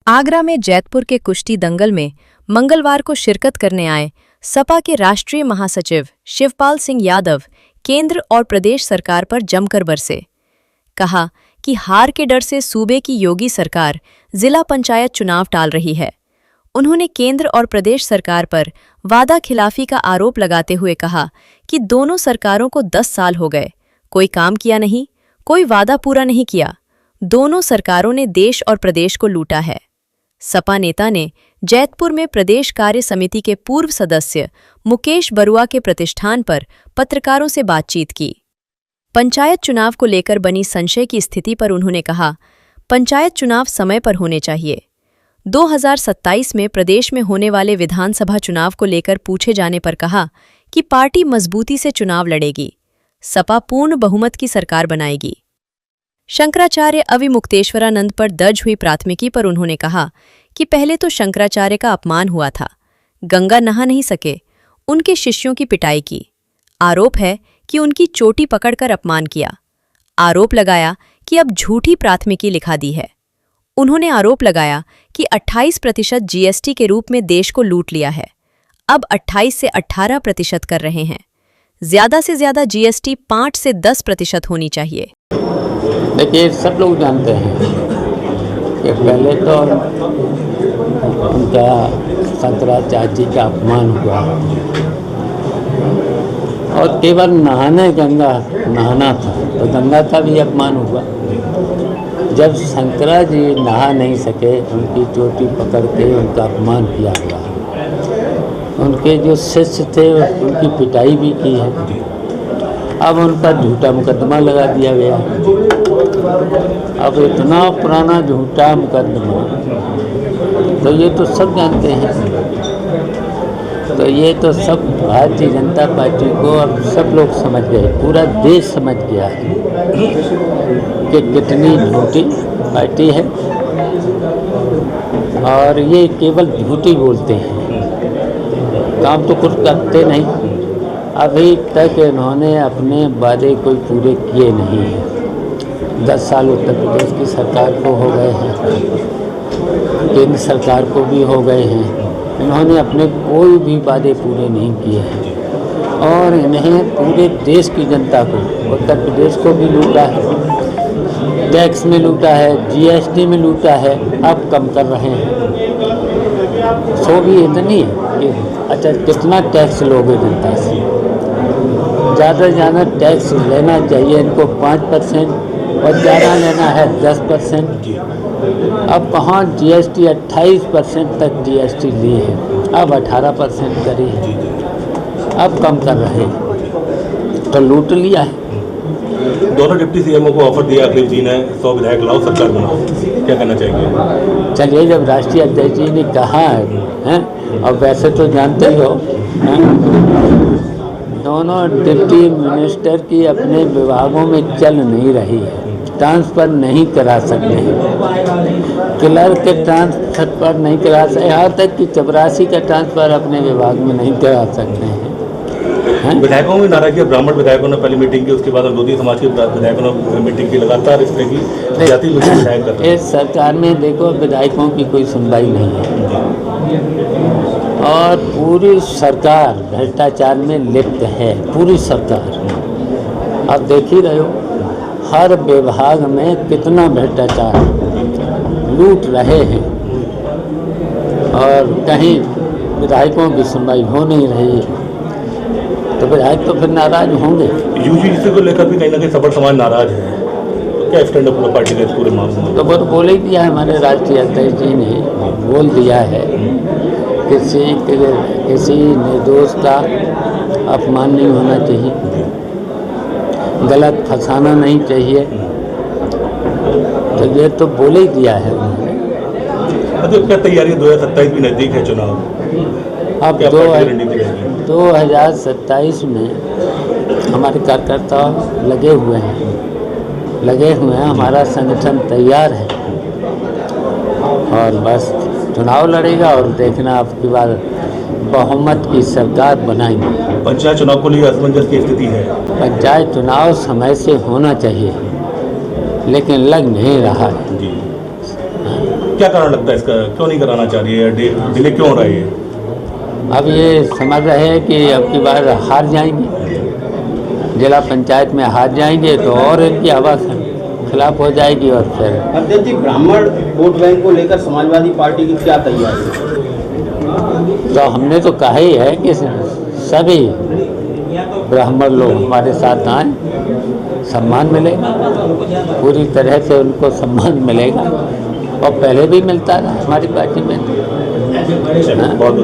आगरा में जैतपुर के कुश्ती दंगल में मंगलवार को शिरकत करने आए सपा के राष्ट्रीय महासचिव शिवपाल सिंह यादव केंद्र और प्रदेश सरकार पर जमकर बरसे। कहा कि हार के डर से सूबे की योगी सरकार जिला पंचायत चुनाव टाल रही है। उन्होंने केंद्र और प्रदेश सरकार पर वादा खिलाफी का आरोप लगाते हुए कहा कि दोनों सरकारों को 10 साल हो गए, कोई काम किया नहीं, कोई वादा पूरा नहीं किया। दोनों सरकारों ने देश और प्रदेश को लूटा है। सपा नेता ने जैतपुर में प्रदेश कार्य समिति के पूर्व सदस्य मुकेश बरुआ के प्रतिष्ठान पर पत्रकारों से बातचीत की। पंचायत चुनाव को लेकर बनी संशय की स्थिति पर उन्होंने कहा, पंचायत चुनाव समय पर होने चाहिए। 2027 में प्रदेश में होने वाले विधानसभा चुनाव को लेकर पूछे जाने पर कहा कि पार्टी मजबूती से चुनाव लड़ेगी, सपा पूर्ण बहुमत की सरकार बनाएगी। शंकराचार्य अविमुक्तेश्वरानंद पर दर्ज हुई प्राथमिकी पर उन्होंने कहा कि पहले तो शंकराचार्य का अपमान हुआ था, गंगा नहा नहीं सके, उनके शिष्यों की पिटाई की। आरोप है कि उनकी चोटी पकड़कर अपमान किया। आरोप लगाया कि अब झूठी प्राथमिकी लिखा दी है। उन्होंने आरोप लगाया कि 28% जीएसटी के रूप में देश को लूट लिया है, अब 28 से 18% कर रहे हैं। ज्यादा से ज्यादा जीएसटी 5 से 10% होनी चाहिए। देखिए, सब लोग जानते हैं कि पहले तो उनका शंकराचार्य का अपमान हुआ और केवल गंगा नहाना था, तो गंगा का भी अपमान हुआ। जब शंकराचार्य नहा नहीं सके, उनकी चोटी पकड़ के उनका अपमान किया गया। उनके जो शिष्य थे उनकी पिटाई भी की है। अब उनका झूठा मुकदमा लगा दिया गया। अब इतना पुराना झूठा मुकदमा, तो ये तो सब जानते हैं। तो ये तो सब भारतीय जनता पार्टी को अब सब लोग समझ गए, पूरा देश समझ गया है कि कितनी झूठी पार्टी है। और ये केवल झूठी बोलते हैं, काम तो कुछ करते नहीं। अभी तक इन्होंने अपने वादे कोई पूरे किए नहीं हैं। 10 साल उत्तर प्रदेश की सरकार को हो गए हैं, केंद्र सरकार को भी हो गए हैं। इन्होंने अपने कोई भी वादे पूरे नहीं किए हैं और इन्हें पूरे देश की जनता को, उत्तर प्रदेश को भी लूटा है, टैक्स में लूटा है, जीएसटी में लूटा है। अब कम कर रहे हैं। सो भी इतनी है कि अच्छा कितना टैक्स लोगे जनता से? ज़्यादा से ज़्यादा टैक्स लेना चाहिए इनको 5% और ज़्यादा लेना है 10%। अब कहाँ जीएसटी 28% तक जीएसटी ली है, अब 18% करी है, अब कम कर रहे हैं, तो लूट लिया है। दोनों डिप्टी सीएमओ को ऑफर दिया अखिलेश जी ने, 100 विधायक लाओ सरकार बनाओ, क्या कहना चाहिए? चलिए, जब राष्ट्रीय अध्यक्ष जी ने कहा है, और वैसे तो जानते ही हो, दोनों डिप्टी मिनिस्टर की अपने विभागों में चल नहीं रही है, ट्रांसफ़र नहीं करा सकते हैं, क्लर्क के ट्रांसफ़र नहीं करा सकते, यहाँ तक कि चपरासी का ट्रांसफ़र अपने विभाग में नहीं करा सकते हैं। विधायकों में नाराजगी, ब्राह्मण विधायकों ने पहली मीटिंग की, उसके बाद लोधी समाज के विधायकों ने मीटिंग की, लगातार इस तरह की जाति विधायक करते हैं। इस सरकार में देखो, विधायकों की कोई सुनवाई नहीं है और पूरी सरकार भ्रष्टाचार में लिप्त है, पूरी सरकार। आप देख ही रहे हो, हर विभाग में कितना भ्रष्टाचार लूट रहे हैं और कहीं विधायकों की सुनवाई हो नहीं रही है, तो विधायक तो फिर नाराज होंगे। यूजीसी को लेकर भी कहीं ना कहीं सबर समाज नाराज है, तो क्या स्टैंड अप पार्टी का इस पूरे मामले में? तो वो बोल ही दिया है, हमारे राष्ट्रीय अध्यक्ष जी ने बोल दिया है, किसी निर्दोष का अपमान नहीं होना चाहिए, गलत फंसाना नहीं चाहिए, तो ये तो बोल ही दिया है उन्होंने। तो क्या तैयारी? 2027 भी नज़दीक है चुनाव, अब 2027 में हमारे कार्यकर्ता लगे हुए हैं, हमारा संगठन तैयार है और बस चुनाव लड़ेगा और देखना आपकी बार बहुमत की सरकार बनाएंगे। पंचायत चुनाव को लेकर असमंजस की स्थिति है। पंचायत चुनाव समय से होना चाहिए, लेकिन लग नहीं रहा है। क्या कारण लगता है इसका, क्यों नहीं कराना चाह रही है, डिले क्यों हो रहा है ये? अब ये समझ रहे हैं कि अब की बार हार जाएंगे, जिला पंचायत में हार जाएंगे तो और इनकी हवा खिलाफ हो जाएगी। और फिर अध्यक्ष जी, ब्राह्मण वोट बैंक को लेकर समाजवादी पार्टी की क्या तैयारी है? तो हमने तो कहा ही है कि सभी ब्राह्मण लोग हमारे साथ आए, सम्मान मिलेगा, पूरी तरह से उनको सम्मान मिलेगा और पहले भी मिलता रहा हमारी पार्टी में। बहुत बहुत